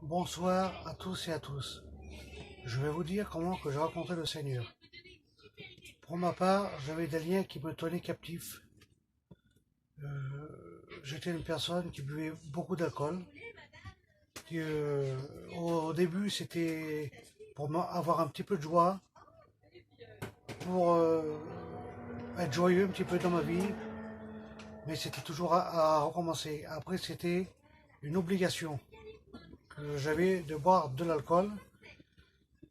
Bonsoir à tous et à tous. Je vais vous dire comment que j'ai rencontré le Seigneur. Pour ma part, j'avais des liens qui me tenaient captif. J'étais une personne qui buvait beaucoup d'alcool. Au début, c'était pour avoir un petit peu de joie, pour être joyeux un petit peu dans ma vie, mais c'était toujours à recommencer. Après, c'était une obligation que j'avais de boire de l'alcool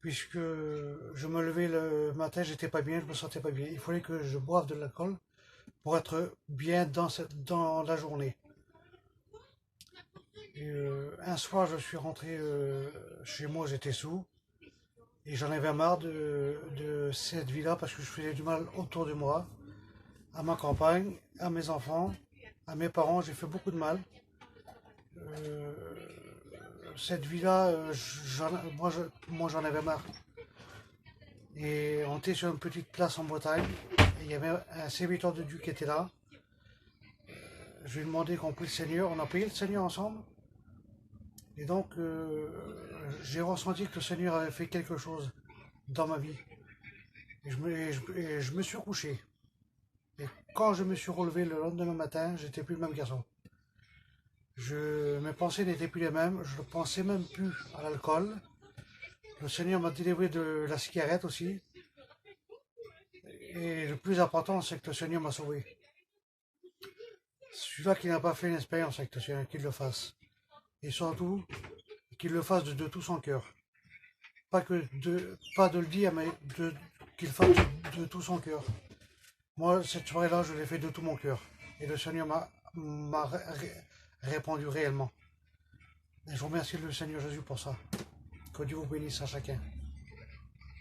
puisque je me levais le matin, j'étais pas bien, je me sentais pas bien. Il fallait que je boive de l'alcool pour être bien dans la journée. Un soir, je suis rentré chez moi, j'étais sous, et j'en avais marre de cette vie-là parce que je faisais du mal autour de moi, à ma campagne, à mes enfants, à mes parents, j'ai fait beaucoup de mal. Euh, cette vie-là, moi j'en avais marre. Et on était sur une petite place en Bretagne. Et il y avait un serviteur de Dieu qui était là. Je lui ai demandé qu'on prie le Seigneur. On a prié le Seigneur ensemble. Et donc, j'ai ressenti que le Seigneur avait fait quelque chose dans ma vie. Et je me suis couché. Et quand je me suis relevé le lendemain matin, j'étais plus le même garçon. Mes pensées n'étaient plus les mêmes. Je ne pensais même plus à l'alcool. Le Seigneur m'a délivré de la cigarette aussi. Et le plus important, c'est que le Seigneur m'a sauvé. Celui-là qui n'a pas fait une expérience avec le Seigneur, qu'il le fasse. Et surtout, qu'il le fasse de tout son cœur. Pas de le dire, mais qu'il fasse de tout son cœur. Moi, cette soirée-là, je l'ai fait de tout mon cœur. Et le Seigneur m'a répondu réellement. Et je remercie le Seigneur Jésus pour ça. Que Dieu vous bénisse à chacun.